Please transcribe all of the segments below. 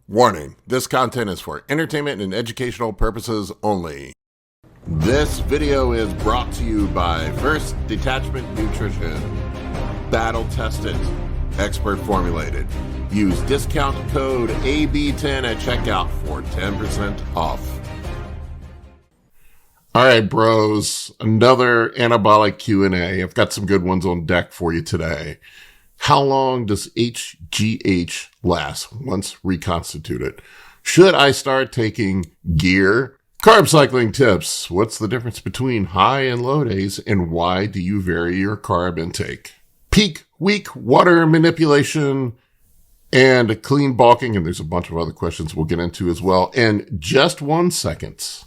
Warning, this content is for entertainment and educational purposes only. This video is brought to you by First Detachment Nutrition. Battle tested, expert formulated. Use discount code AB10 at checkout for 10% off. All right, bros, another anabolic Q&A. I've got some good ones on deck for you today. How long does HGH last once reconstituted? Should I start taking gear? Carb cycling tips. What's the difference between high and low days, and why do you vary your carb intake? Peak week water manipulation and clean bulking. And there's a bunch of other questions we'll get into as well in just 1 second.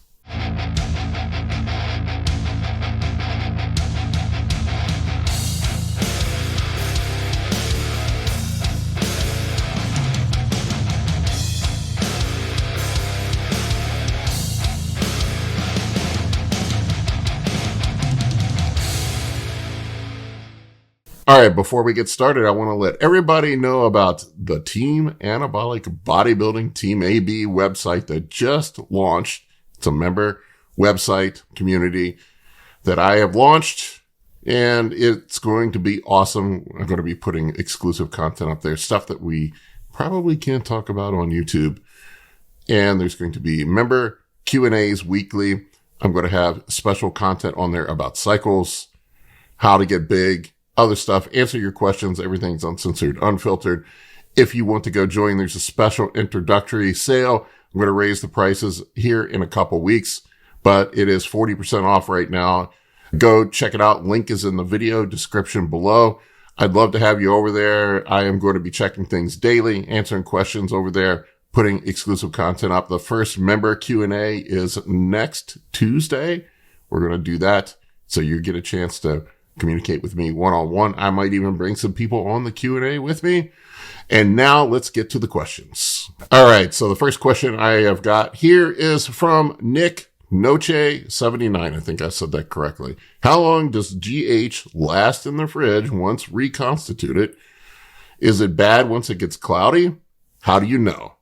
All right, before we get started, I want to let everybody know about the Team Anabolic Bodybuilding Team AB website that just launched. It's a member website community that I have launched, and it's going to be awesome. I'm going to be putting exclusive content up there, stuff that we probably can't talk about on YouTube. And there's going to be member Q&As weekly. I'm going to have special content on there about cycles, how to get big, other stuff, answer your questions. Everything's uncensored, unfiltered. If you want to go join, there's a special introductory sale. I'm going to raise the prices here in a couple weeks, but it is 40% off right now. Go check it out. Link is in the video description below. I'd love to have you over there. I am going to be checking things daily, answering questions over there, putting exclusive content up. The first member Q&A is next Tuesday. We're going to do that, so you get a chance to communicate with me one-on-one. I might even bring some people on the Q&A with me. And now let's get to the questions. All right. So the first question I have got here is from Nick Noche79. I think I said that correctly. How long does GH last in the fridge once reconstituted? Is it bad once it gets cloudy? How do you know?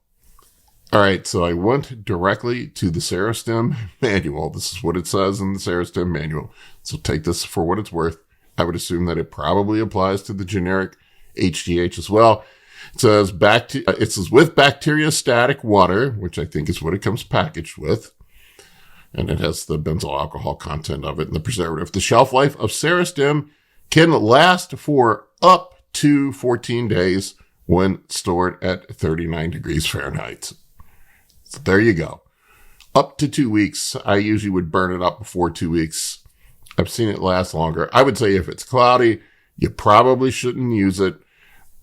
All right. So I went directly to the Serostim manual. This is what it says in the Serostim manual. So take this for what it's worth. I would assume that it probably applies to the generic HGH as well. It says with bacteriostatic water, which I think is what it comes packaged with. And it has the benzyl alcohol content of it and the preservative. The shelf life of Serostim can last for up to 14 days when stored at 39 degrees Fahrenheit. So there you go. Up to 2 weeks. I usually would burn it up before 2 weeks. I've seen it last longer. I would say if it's cloudy, you probably shouldn't use it.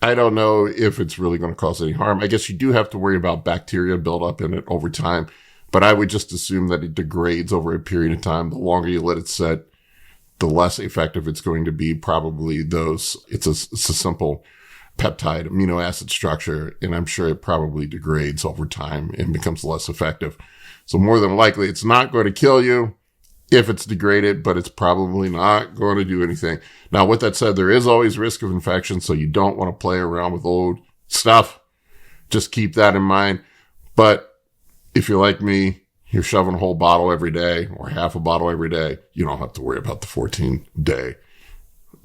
I don't know if it's really going to cause any harm. I guess you do have to worry about bacteria buildup in it over time, but I would just assume that it degrades over a period of time. The longer you let it set, the less effective it's going to be. Probably it's a simple peptide amino acid structure, and I'm sure it probably degrades over time and becomes less effective. So more than likely, it's not going to kill you if it's degraded, but it's probably not going to do anything. Now, with that said, there is always risk of infection, so you don't want to play around with old stuff. Just keep that in mind. But if you're like me, you're shoving a whole bottle every day or half a bottle every day, you don't have to worry about the 14-day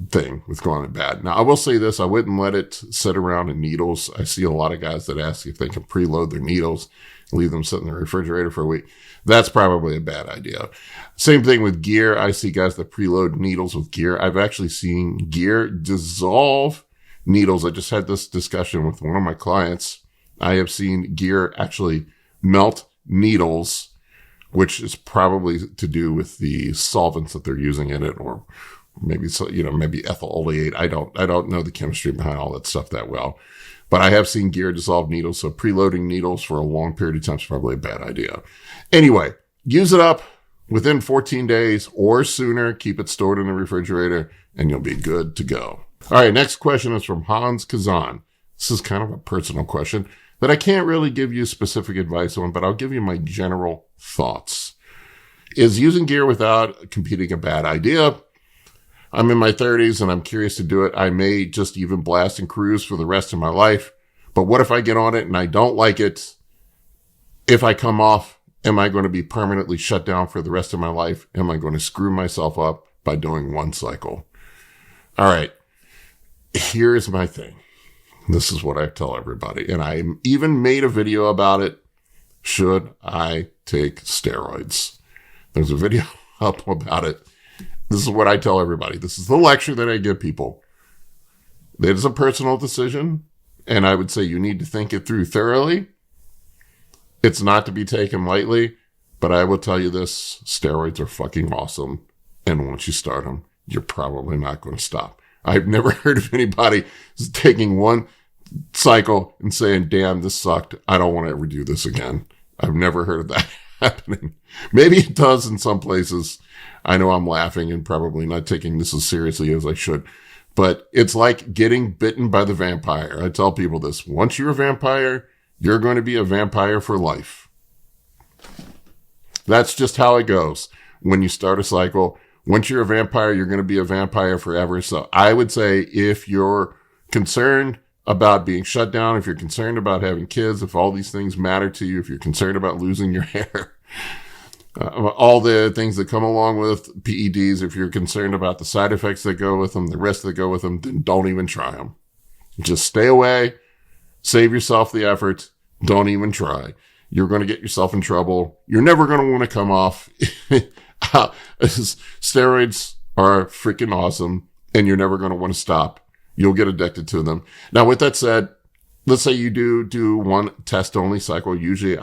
thing with going bad. Now, I will say this. I wouldn't let it sit around in needles. I see a lot of guys that ask if they can preload their needles, leave them sit in the refrigerator for a week. That's probably a bad idea. Same thing with gear. I see guys that preload needles with gear. I've actually seen gear dissolve needles. I just had this discussion with one of my clients. I have seen gear actually melt needles, which is probably to do with the solvents that they're using in it, or maybe ethyl oleate. I don't know the chemistry behind all that stuff that well. But I have seen gear dissolve needles, so preloading needles for a long period of time is probably a bad idea. Anyway, use it up within 14 days or sooner. Keep it stored in the refrigerator, and you'll be good to go. All right, next question is from Hans Kazan. This is kind of a personal question that I can't really give you specific advice on, but I'll give you my general thoughts. Is using gear without competing a bad idea? I'm in my 30s and I'm curious to do it. I may just even blast and cruise for the rest of my life. But what if I get on it and I don't like it? If I come off, am I going to be permanently shut down for the rest of my life? Am I going to screw myself up by doing one cycle? All right. Here's my thing. This is what I tell everybody. And I even made a video about it. Should I take steroids? There's a video up about it. This is what I tell everybody. This is the lecture that I give people. It is a personal decision. And I would say you need to think it through thoroughly. It's not to be taken lightly. But I will tell you this. Steroids are fucking awesome. And once you start them, you're probably not going to stop. I've never heard of anybody taking one cycle and saying, damn, this sucked. I don't want to ever do this again. I've never heard of that happening. Maybe it does in some places. I know I'm laughing and probably not taking this as seriously as I should, but it's like getting bitten by the vampire. I tell people this. Once you're a vampire, you're going to be a vampire for life. That's just how it goes. When you start a cycle, once you're a vampire, you're going to be a vampire forever. So I would say if you're concerned about being shut down, if you're concerned about having kids, if all these things matter to you, if you're concerned about losing your hair, all the things that come along with PEDs, if you're concerned about the side effects that go with them, the risks that go with them, then don't even try them. Just stay away, save yourself the effort, don't even try. You're going to get yourself in trouble. You're never going to want to come off. Steroids are freaking awesome, and you're never going to want to stop. You'll get addicted to them. Now, with that said, let's say you do one test-only cycle. Usually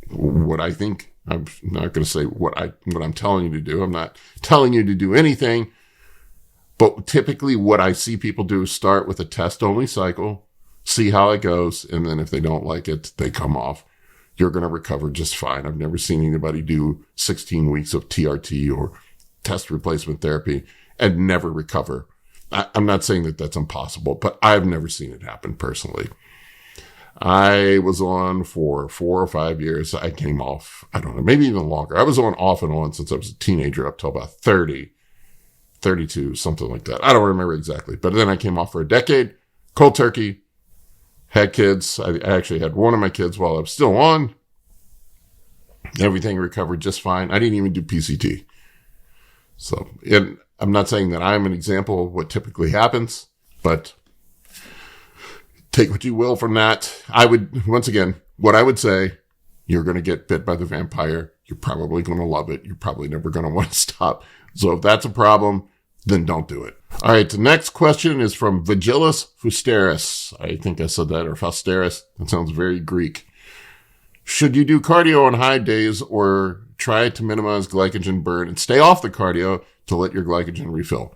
what I think, I'm not going to say what I'm telling you to do. I'm not telling you to do anything. But typically what I see people do is start with a test-only cycle, see how it goes, and then if they don't like it, they come off. You're going to recover just fine. I've never seen anybody do 16 weeks of TRT or test replacement therapy and never recover. I'm not saying that that's impossible, but I've never seen it happen personally. I was on for 4 or 5 years. I came off, I don't know, maybe even longer. I was on off and on since I was a teenager up till about 30, 32, something like that. I don't remember exactly. But then I came off for a decade, cold turkey, had kids. I actually had one of my kids while I was still on. Everything recovered just fine. I didn't even do PCT. So, I'm not saying that I'm an example of what typically happens, but take what you will from that. Once again, what I would say, you're going to get bit by the vampire. You're probably going to love it. You're probably never going to want to stop. So if that's a problem, then don't do it. All right. The next question is from Vigilis Fusteris. I think I said that, or Fusteris. That sounds very Greek. Should you do cardio on high days or try to minimize glycogen burn and stay off the cardio to let your glycogen refill?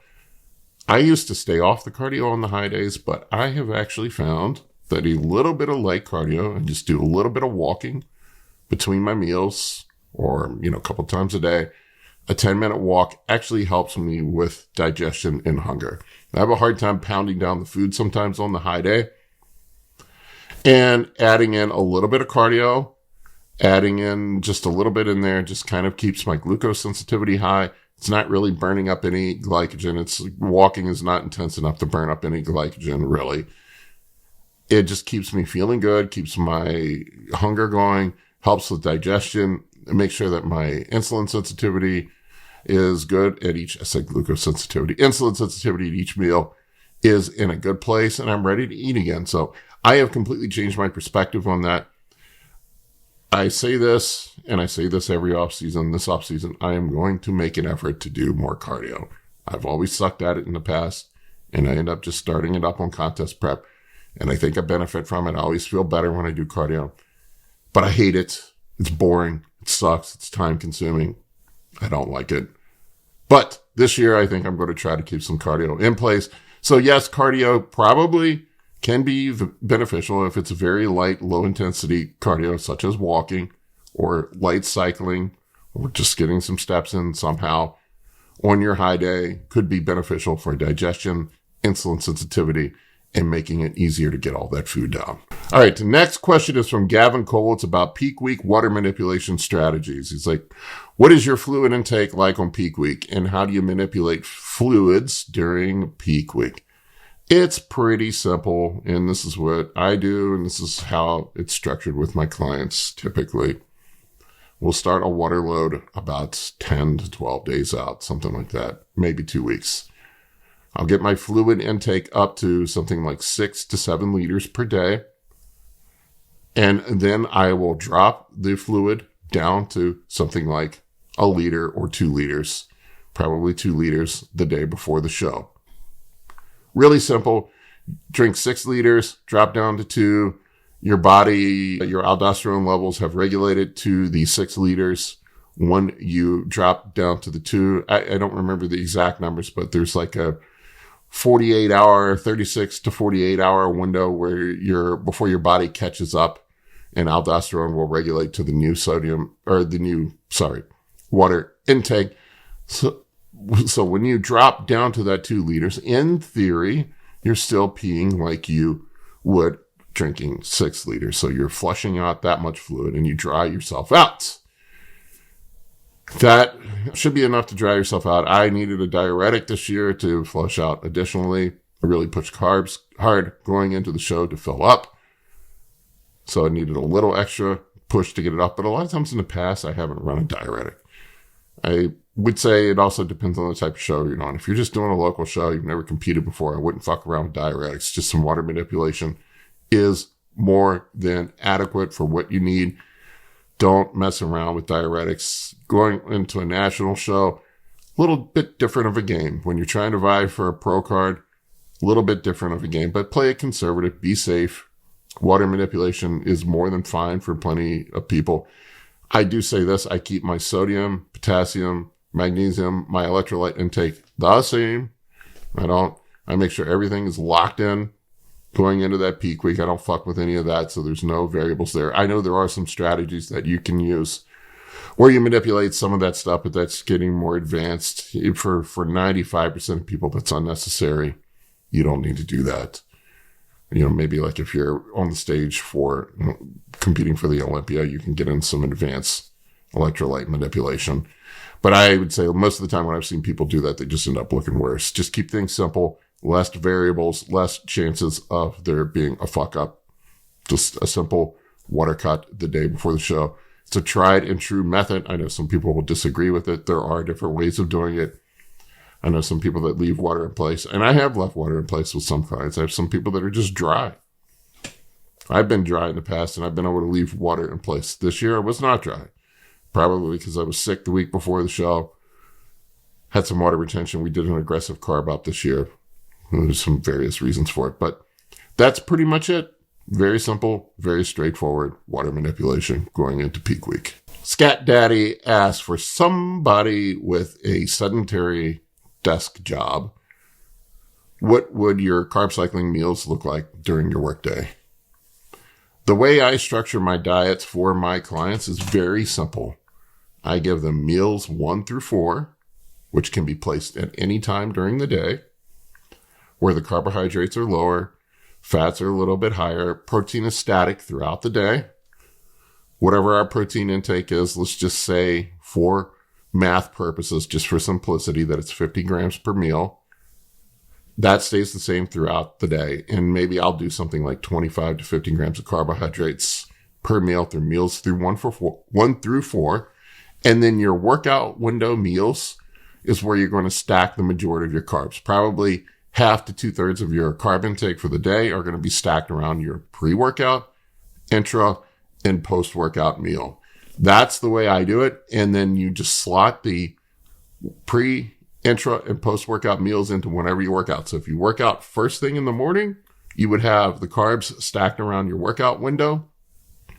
I used to stay off the cardio on the high days, but I have actually found that a little bit of light cardio and just do a little bit of walking between my meals or, a couple times a day, a 10-minute walk actually helps me with digestion and hunger. I have a hard time pounding down the food sometimes on the high day, and adding in a little bit of cardio, adding in just a little bit in there just kind of keeps my glucose sensitivity high. It's not really burning up any glycogen. Walking is not intense enough to burn up any glycogen, really. It just keeps me feeling good, keeps my hunger going, helps with digestion, and make sure that my insulin sensitivity is good at glucose sensitivity, insulin sensitivity at each meal is in a good place, and I'm ready to eat again. So I have completely changed my perspective on that. I say this, and I say this every off-season. This off-season, I am going to make an effort to do more cardio. I've always sucked at it in the past, and I end up just starting it up on contest prep, and I think I benefit from it. I always feel better when I do cardio, but I hate it. It's boring. It sucks. It's time-consuming. I don't like it. But this year, I think I'm going to try to keep some cardio in place. So yes, cardio probably can be beneficial if it's a very light, low-intensity cardio, such as walking or light cycling or just getting some steps in somehow on your high day. Could be beneficial for digestion, insulin sensitivity, and making it easier to get all that food down. All right, the next question is from Gavin Cole. It's about peak week water manipulation strategies. He's like, what is your fluid intake like on peak week, and how do you manipulate fluids during peak week? It's pretty simple, and this is what I do, and this is how it's structured with my clients typically. We'll start a water load about 10 to 12 days out, something like that, maybe 2 weeks. I'll get my fluid intake up to something like 6 to 7 liters per day. And then I will drop the fluid down to something like a liter or 2 liters, probably 2 liters the day before the show. Really simple. Drink 6 liters, drop down to 2. Your body, your aldosterone levels have regulated to the 6 liters. When you drop down to the 2, I don't remember the exact numbers, but there's like a 36 to 48 hour window where before your body catches up and aldosterone will regulate to the new water intake. So when you drop down to that 2 liters, in theory, you're still peeing like you would drinking 6 liters. So you're flushing out that much fluid and you dry yourself out. That should be enough to dry yourself out. I needed a diuretic this year to flush out additionally. I really pushed carbs hard going into the show to fill up. So I needed a little extra push to get it up. But a lot of times in the past, I haven't run a diuretic. I would say it also depends on the type of show you're on. If you're just doing a local show, you've never competed before, I wouldn't fuck around with diuretics. Just some water manipulation is more than adequate for what you need. Don't mess around with diuretics. Going into a national show, a little bit different of a game. When you're trying to vie for a pro card, a little bit different of a game. But play it conservative, be safe. Water manipulation is more than fine for plenty of people. I do say this, I keep my sodium, potassium, magnesium, my electrolyte intake the same. I make sure everything is locked in going into that peak week. I don't fuck with any of that, so there's no variables there. I know there are some strategies that you can use where you manipulate some of that stuff, but that's getting more advanced. For 95% of people, that's unnecessary. You don't need to do that. Maybe like if you're on the stage for competing for the Olympia, you can get in some advanced electrolyte manipulation. But I would say most of the time when I've seen people do that, they just end up looking worse. Just keep things simple, less variables, less chances of there being a fuck up. Just a simple water cut the day before the show. It's a tried and true method. I know some people will disagree with it. There are different ways of doing it. I know some people that leave water in place, and I have left water in place with some clients. I have some people that are just dry. I've been dry in the past, and I've been able to leave water in place. This year, I was not dry, probably because I was sick the week before the show, had some water retention. We did an aggressive carb up this year. There's some various reasons for it, but that's pretty much it. Very simple, very straightforward water manipulation going into peak week. Scat Daddy asks for somebody with a sedentary desk job. What would your carb cycling meals look like during your workday? The way I structure my diets for my clients is very simple. I give them meals 1 through 4, which can be placed at any time during the day, where the carbohydrates are lower, fats are a little bit higher, protein is static throughout the day. Whatever our protein intake is, let's just say for math purposes, just for simplicity, that it's 50 grams per meal. That stays the same throughout the day. And maybe I'll do something like 25 to 50 grams of carbohydrates per meal through meals through 1 through 4. And then your workout window meals is where you're going to stack the majority of your carbs. Probably half to 2/3 of your carb intake for the day are going to be stacked around your pre-workout, intra, and post-workout meal. That's the way I do it. And then you just slot the pre, intra, and post-workout meals into whenever you work out. So if you work out first thing in the morning, you would have the carbs stacked around your workout window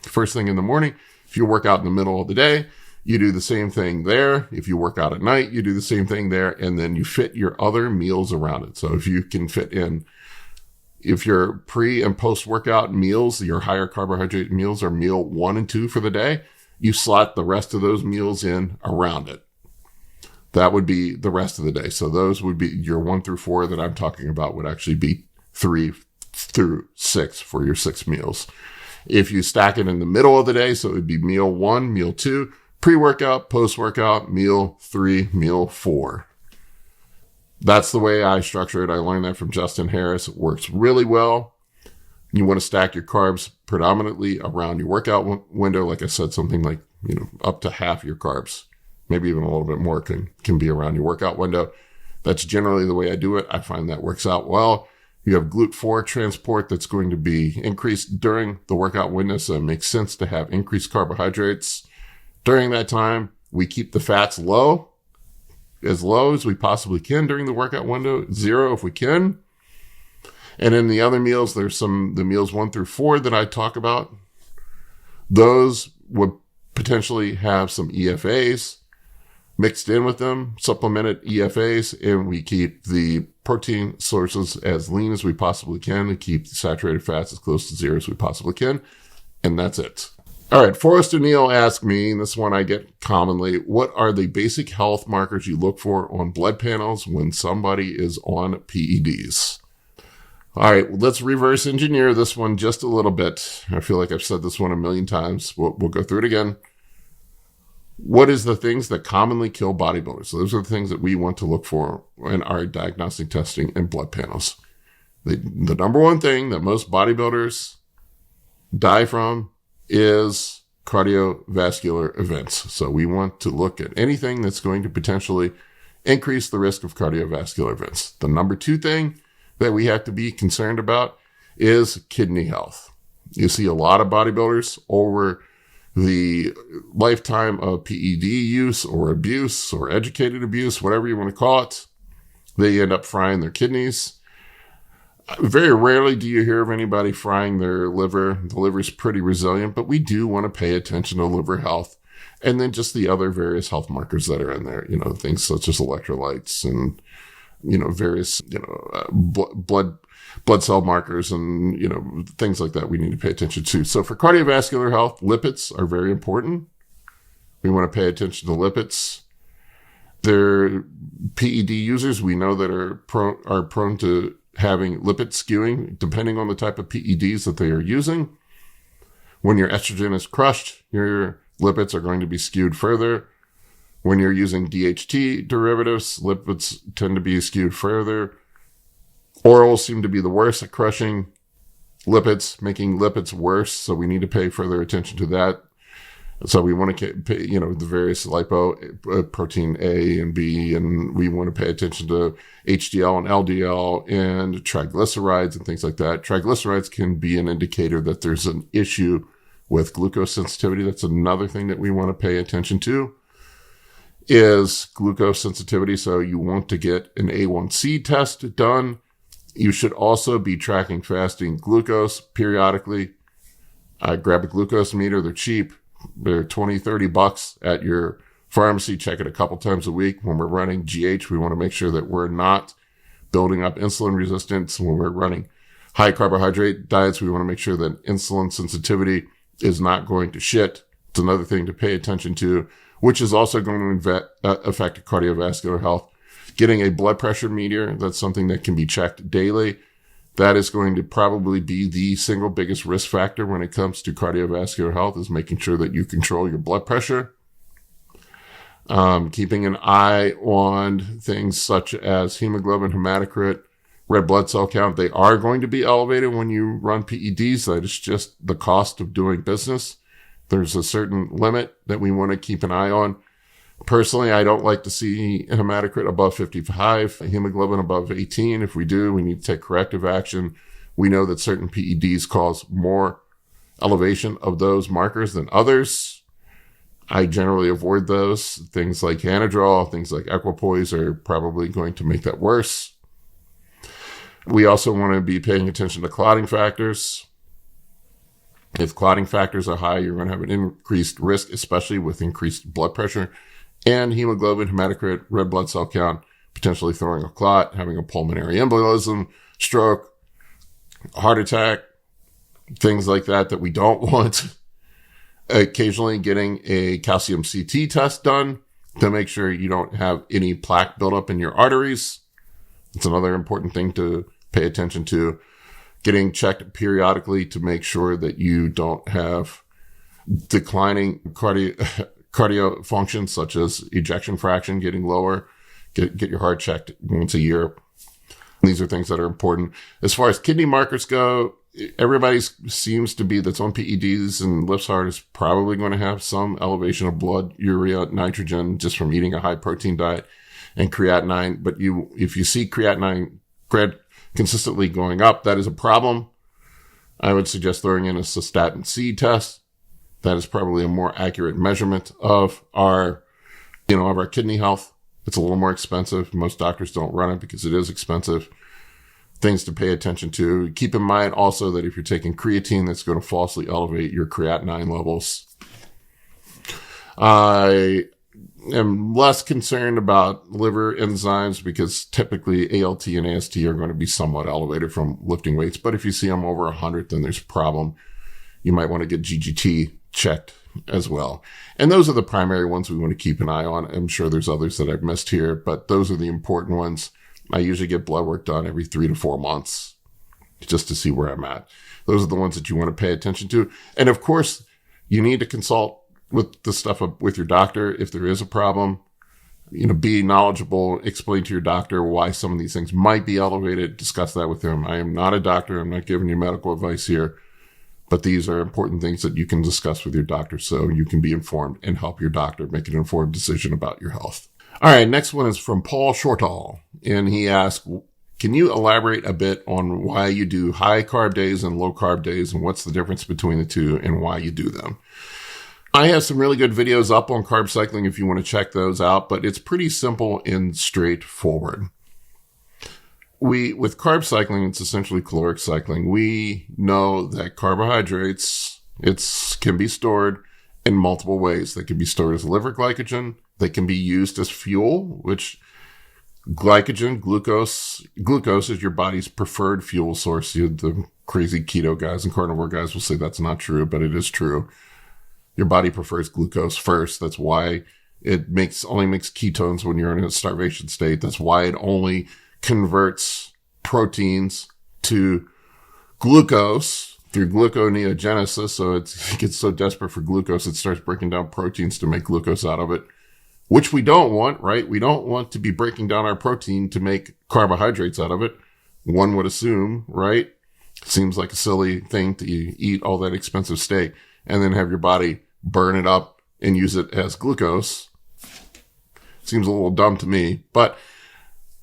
first thing in the morning. If you work out in the middle of the day, you do the same thing there. If you work out at night, you do the same thing there. And then you fit your other meals around it. So if you can fit in, if your pre and post-workout meals, your higher carbohydrate meals are meal 1 and 2 for the day, you slot the rest of those meals in around it. That would be the rest of the day. So those would be your 1 through 4 that I'm talking about would actually be 3 through 6 for your 6 meals. If you stack it in the middle of the day, so it would be meal 1, meal 2, pre-workout, post-workout, meal 3, meal 4. That's the way I structure it. I learned that from Justin Harris. It works really well. You want to stack your carbs predominantly around your workout window. Like I said, something like, up to half your carbs, maybe even a little bit more can be around your workout window. That's generally the way I do it. I find that works out well. You have GLUT4 transport that's going to be increased during the workout window. So it makes sense to have increased carbohydrates during that time. We keep the fats low as we possibly can during the workout window, 0 if we can. And in the other meals, there's the meals 1 through 4 that I talk about. Those would potentially have some EFAs mixed in with them, supplemented EFAs, and we keep the protein sources as lean as we possibly can and keep the saturated fats as close to 0 as we possibly can. And that's it. All right. Forrest O'Neill asked me, and this one I get commonly, what are the basic health markers you look for on blood panels when somebody is on PEDs? All right. Well, let's reverse engineer this one just a little bit. I feel like I've said this one a million times. We'll go through it again. What is the things that commonly kill bodybuilders? So those are the things that we want to look for in our diagnostic testing and blood panels. The number one thing that most bodybuilders die from is cardiovascular events. So we want to look at anything that's going to potentially increase the risk of cardiovascular events. The number 2 thing that we have to be concerned about is kidney health. You see a lot of bodybuilders over the lifetime of PED use or abuse or educated abuse, whatever you want to call it, they end up frying their kidneys. Very rarely do you hear of anybody frying their liver. The liver is pretty resilient, but we do want to pay attention to liver health. And then just the other various health markers that are in there, things such as electrolytes and, various, blood cell markers and, things like that we need to pay attention to. So for cardiovascular health, lipids are very important. We want to pay attention to lipids. They're PED users we know that are prone to having lipid skewing depending on the type of PEDs that they are using. When your estrogen is crushed, your lipids are going to be skewed further. When you're using DHT derivatives, lipids tend to be skewed further. Orals seem to be the worst at crushing lipids, making lipids worse. So we need to pay further attention to that. So we want to pay, the various lipo, protein A and B, and we want to pay attention to HDL and LDL and triglycerides and things like that. Triglycerides can be an indicator that there's an issue with glucose sensitivity. That's another thing that we want to pay attention to is glucose sensitivity. So you want to get an A1C test done. You should also be tracking fasting glucose periodically. Grab a glucose meter. They're cheap. They're $20, $30 at your pharmacy. Check it a couple times a week. When we're running GH, we want to make sure that we're not building up insulin resistance. When we're running high carbohydrate diets, we want to make sure that insulin sensitivity is not going to shit. It's another thing to pay attention to, which is also going to affect cardiovascular health. Getting a blood pressure meter, that's something that can be checked daily. That is going to probably be the single biggest risk factor when it comes to cardiovascular health, is making sure that you control your blood pressure. Keeping an eye on things such as hemoglobin, hematocrit, red blood cell count. They are going to be elevated when you run PEDs. That is just the cost of doing business. There's a certain limit that we want to keep an eye on. Personally, I don't like to see hematocrit above 55, hemoglobin above 18. If we do, we need to take corrective action. We know that certain PEDs cause more elevation of those markers than others. I generally avoid those. Things like Anadrol, things like equipoise are probably going to make that worse. We also want to be paying attention to clotting factors. If clotting factors are high, you're going to have an increased risk, especially with increased blood pressure and hemoglobin, hematocrit, red blood cell count, potentially throwing a clot, having a pulmonary embolism, stroke, heart attack, things like that we don't want. Occasionally getting a calcium CT test done to make sure you don't have any plaque buildup in your arteries. It's another important thing to pay attention to. Getting checked periodically to make sure that you don't have declining cardio function, such as ejection fraction getting lower. Get your heart checked once a year. These are things that are important. As far as kidney markers go, everybody seems to be that's on PEDs and lifts hard is probably going to have some elevation of blood urea nitrogen just from eating a high protein diet and creatinine. But if you see creatinine consistently going up, that is a problem. I would suggest throwing in a cystatin C test. That is probably a more accurate measurement of our kidney health. It's a little more expensive. Most doctors don't run it because it is expensive. Things to pay attention to. Keep in mind also that if you're taking creatine, that's going to falsely elevate your creatinine levels. I am less concerned about liver enzymes because typically ALT and AST are going to be somewhat elevated from lifting weights. But if you see them over 100, then there's a problem. You might want to get GGT checked as well. And those are the primary ones we want to keep an eye on. I'm sure there's others that I've missed here, but those are the important ones. I usually get blood work done every 3 to 4 months just to see where I'm at. Those are the ones that you want to pay attention to. And of course, you need to consult with the stuff with your doctor if there is a problem. Be knowledgeable, explain to your doctor why some of these things might be elevated, discuss that with him. I am not a doctor. I'm not giving you medical advice here, but these are important things that you can discuss with your doctor so you can be informed and help your doctor make an informed decision about your health. All right, next one is from Paul Shortall, and he asked, can you elaborate a bit on why you do high carb days and low carb days and what's the difference between the two and why you do them? I have some really good videos up on carb cycling if you want to check those out, but it's pretty simple and straightforward. With carb cycling, it's essentially caloric cycling. We know that carbohydrates, can be stored in multiple ways. They can be stored as liver glycogen. They can be used as fuel, which glucose is your body's preferred fuel source. The crazy keto guys and carnivore guys will say that's not true, but it is true. Your body prefers glucose first. That's why it only makes ketones when you're in a starvation state. That's why it only converts proteins to glucose through gluconeogenesis. So it gets so desperate for glucose, it starts breaking down proteins to make glucose out of it, which we don't want, right? We don't want to be breaking down our protein to make carbohydrates out of it. One would assume, right? Seems like a silly thing to eat all that expensive steak and then have your body burn it up and use it as glucose. Seems a little dumb to me, but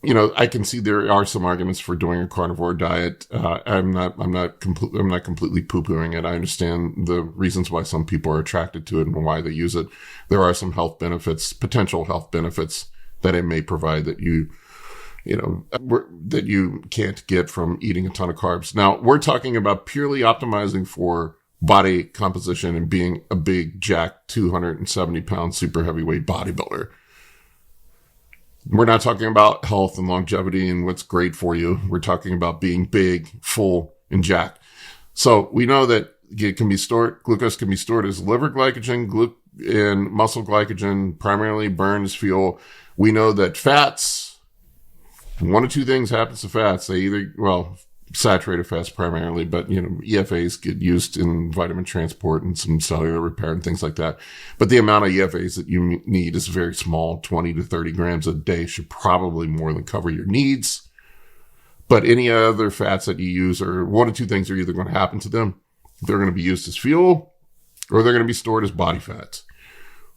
I can see there are some arguments for doing a carnivore diet. I'm not completely poo-pooing it. I understand the reasons why some people are attracted to it and why they use it. There are some potential health benefits that it may provide that that you can't get from eating a ton of carbs. Now, we're talking about purely optimizing for body composition and being a big jack 270 pound super heavyweight bodybuilder. We're not talking about health and longevity and what's great for you. We're talking about being big, full, and jacked. So we know that glucose can be stored as liver glycogen, and muscle glycogen primarily burned as fuel. We know that fats, one of two things happens to fats. They saturated fats primarily, but EFAs get used in vitamin transport and some cellular repair and things like that. But the amount of EFAs that you need is very small. 20 to 30 grams a day should probably more than cover your needs. But any other fats that you use, or one of two things are either going to happen to them. They're going to be used as fuel or they're going to be stored as body fats.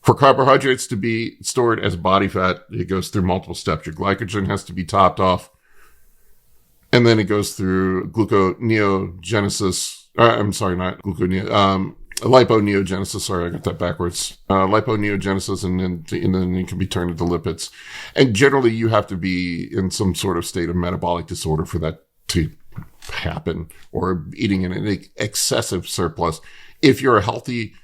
For carbohydrates to be stored as body fat, it goes through multiple steps. Your glycogen has to be topped off. And then it goes through liponeogenesis. Sorry, I got that backwards. Liponeogenesis, and then it can be turned into lipids. And generally, you have to be in some sort of state of metabolic disorder for that to happen, or eating in an excessive surplus. If you're a healthy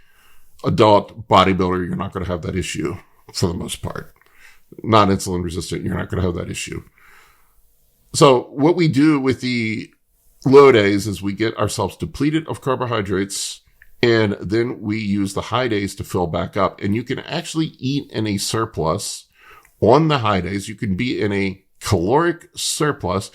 adult bodybuilder, you're not going to have that issue for the most part. Not insulin resistant, you're not going to have that issue. So what we do with the low days is we get ourselves depleted of carbohydrates, and then we use the high days to fill back up. And you can actually eat in a surplus on the high days. You can be in a caloric surplus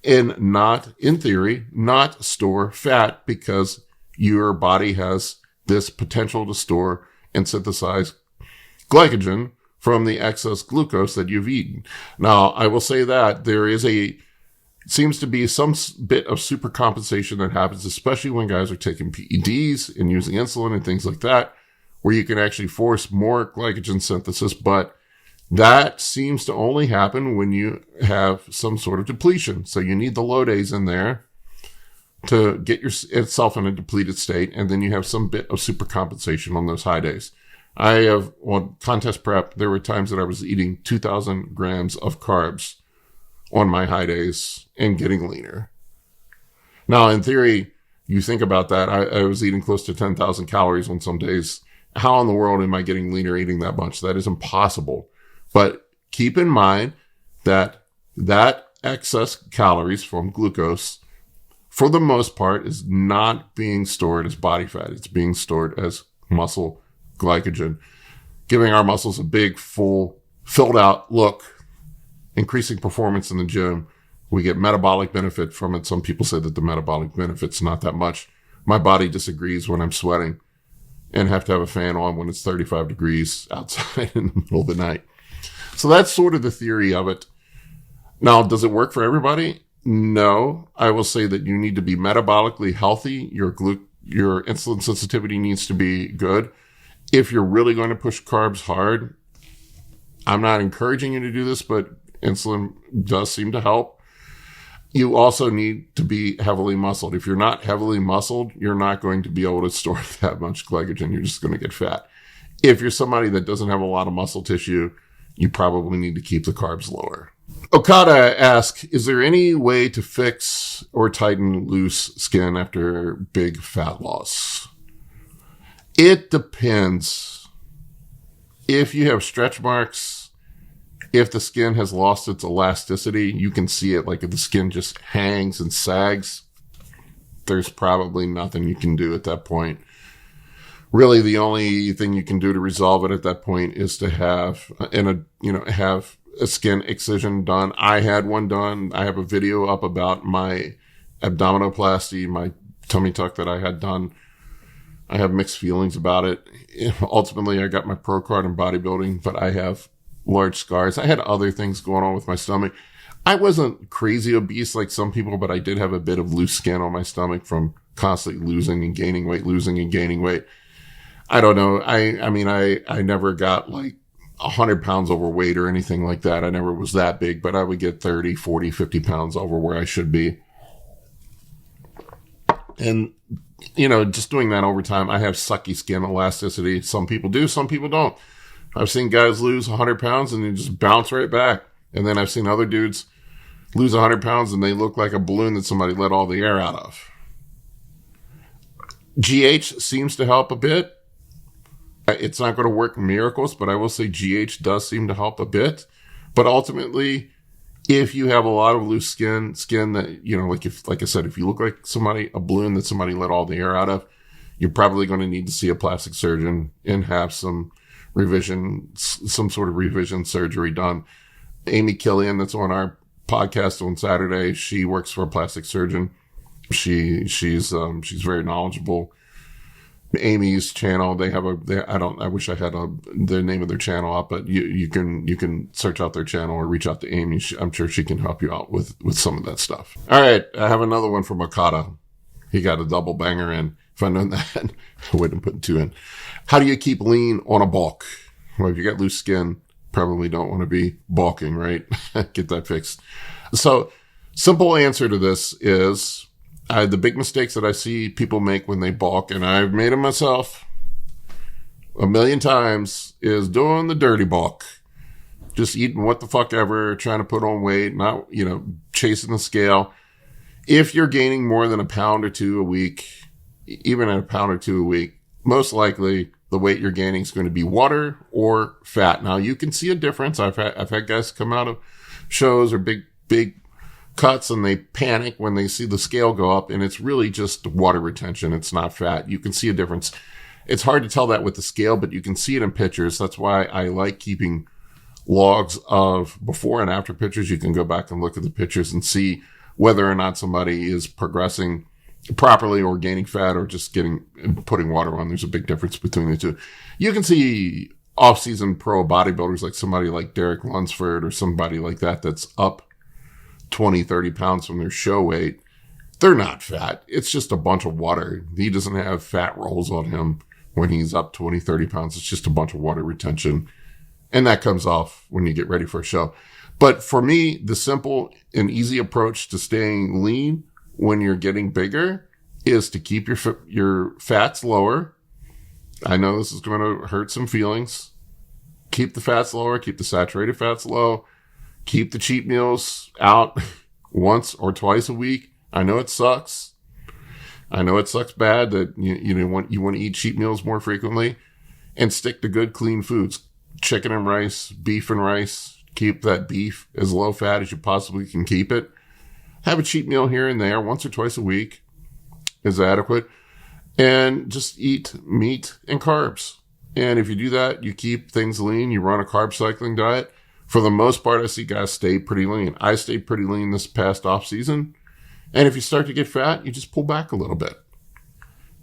and not, in theory, not store fat, because your body has this potential to store and synthesize glycogen from the excess glucose that you've eaten. Now, I will say that there seems to be some bit of supercompensation that happens, especially when guys are taking PEDs and using insulin and things like that, where you can actually force more glycogen synthesis. But that seems to only happen when you have some sort of depletion. So you need the low days in there to get yourself in a depleted state, and then you have some bit of supercompensation on those high days. On contest prep, there were times that I was eating 2,000 grams of carbs on my high days and getting leaner. Now, in theory, you think about that, I was eating close to 10,000 calories on some days. How in the world am I getting leaner eating that much? That is impossible. But keep in mind that excess calories from glucose, for the most part, is not being stored as body fat. It's being stored as muscle glycogen, giving our muscles a big, full, filled out look, increasing performance in the gym. We get metabolic benefit from it. Some people say that the metabolic benefit's not that much. My body disagrees when I'm sweating and have to have a fan on when it's 35 degrees outside in the middle of the night. So that's sort of the theory of it. Now, does it work for everybody? No. I will say that you need to be metabolically healthy. Your insulin sensitivity needs to be good. If you're really going to push carbs hard, I'm not encouraging you to do this, but insulin does seem to help. You also need to be heavily muscled. If you're not heavily muscled, you're not going to be able to store that much glycogen. You're just going to get fat. If you're somebody that doesn't have a lot of muscle tissue, you probably need to keep the carbs lower. Okada asks, is there any way to fix or tighten loose skin after big fat loss? It depends. If you have stretch marks, if the skin has lost its elasticity, you can see it. Like if the skin just hangs and sags, there's probably nothing you can do at that point. Really, the only thing you can do to resolve it at that point is to have a skin excision done. I had one done. I have a video up about my abdominoplasty, my tummy tuck that I had done. I have mixed feelings about it. Ultimately, I got my pro card in bodybuilding, but I have large scars. I had other things going on with my stomach. I wasn't crazy obese like some people, but I did have a bit of loose skin on my stomach from constantly losing and gaining weight, I don't know. I never got like 100 pounds overweight or anything like that. I never was that big, but I would get 30, 40, 50 pounds over where I should be. And, just doing that over time, I have sucky skin elasticity. Some people do, some people don't. I've seen guys lose 100 pounds and they just bounce right back. And then I've seen other dudes lose 100 pounds and they look like a balloon that somebody let all the air out of. GH seems to help a bit. It's not going to work miracles, but I will say GH does seem to help a bit. But ultimately, if you have a lot of loose skin that, like I said, if you look like a balloon that somebody let all the air out of, you're probably going to need to see a plastic surgeon and have some sort of revision surgery done. Amy Killian, that's on our podcast on Saturday, she works for a plastic surgeon. She's very knowledgeable. Amy's channel, I wish I had the name of their channel up, but you can search out their channel or reach out to Amy. I'm sure she can help you out with some of that stuff. All right. I have another one from Okada. He got a double banger in. If I'd known that, I wouldn't put two in. How do you keep lean on a bulk? Well, if you got loose skin, probably don't want to be bulking, right? Get that fixed. So simple answer to this is, the big mistakes that I see people make when they bulk, and I've made them myself a million times, is doing the dirty bulk. Just eating what the fuck ever, trying to put on weight, not, chasing the scale. If you're gaining more than a pound or two a week, even at a pound or two a week, most likely the weight you're gaining is going to be water or fat. Now you can see a difference. I've had guys come out of shows or big cuts and they panic when they see the scale go up, and it's really just water retention. It's not fat. You can see a difference. It's hard to tell that with the scale, but you can see it in pictures. That's why I like keeping logs of before and after pictures. You can go back and look at the pictures and see whether or not somebody is progressing properly or gaining fat or just putting water on. There's a big difference between the two. You can see off-season pro bodybuilders, like somebody like Derek Lunsford or somebody like that that's up 20, 30 pounds from their show weight, they're not fat. It's just a bunch of water. He doesn't have fat rolls on him when he's up 20, 30 pounds. It's just a bunch of water retention. And that comes off when you get ready for a show. But for me, the simple and easy approach to staying lean when you're getting bigger is to keep your fats lower. I know this is going to hurt some feelings. Keep the fats lower, keep the saturated fats low, keep the cheat meals out once or twice a week. I know it sucks. I know it sucks bad that you want to eat cheat meals more frequently, and stick to good, clean foods. Chicken and rice, beef and rice. Keep that beef as low fat as you possibly can keep it. Have a cheat meal here and there, once or twice a week is adequate. And just eat meat and carbs. And if you do that, you keep things lean, you run a carb cycling diet. For the most part, I see guys stay pretty lean. I stayed pretty lean this past off season. And if you start to get fat, you just pull back a little bit.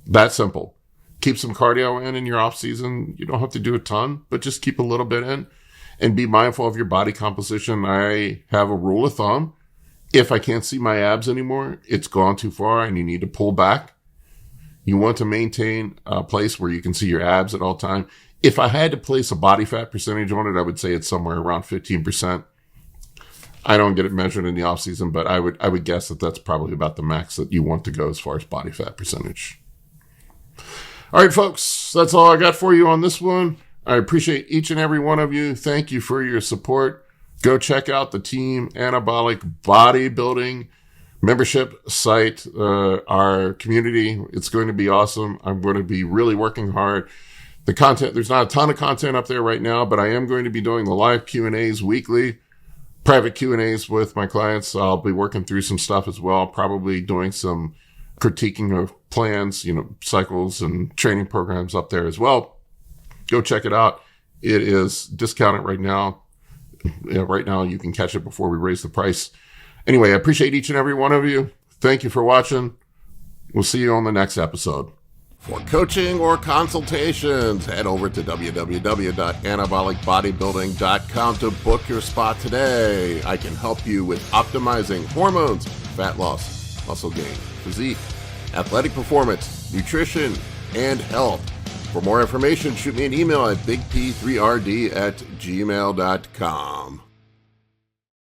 That simple. Keep some cardio in your off season. You don't have to do a ton, but just keep a little bit in and be mindful of your body composition. I have a rule of thumb. If I can't see my abs anymore, it's gone too far and you need to pull back. You want to maintain a place where you can see your abs at all time. If I had to place a body fat percentage on it, I would say it's somewhere around 15%. I don't get it measured in the off season, but I would guess that that's probably about the max that you want to go as far as body fat percentage. All right, folks, that's all I got for you on this one. I appreciate each and every one of you. Thank you for your support. Go check out the Team Anabolic Bodybuilding membership site, our community. It's going to be awesome. I'm going to be really working hard. The content, there's not a ton of content up there right now, but I am going to be doing the live Q&As weekly, private Q&As with my clients. I'll be working through some stuff as well, probably doing some critiquing of plans, cycles and training programs up there as well. Go check it out. It is discounted right now. Right now you can catch it before we raise the price. Anyway, I appreciate each and every one of you. Thank you for watching. We'll see you on the next episode. For coaching or consultations, head over to www.anabolicbodybuilding.com to book your spot today. I can help you with optimizing hormones, fat loss, muscle gain, physique, athletic performance, nutrition, and health. For more information, shoot me an email at bigp3rd@gmail.com.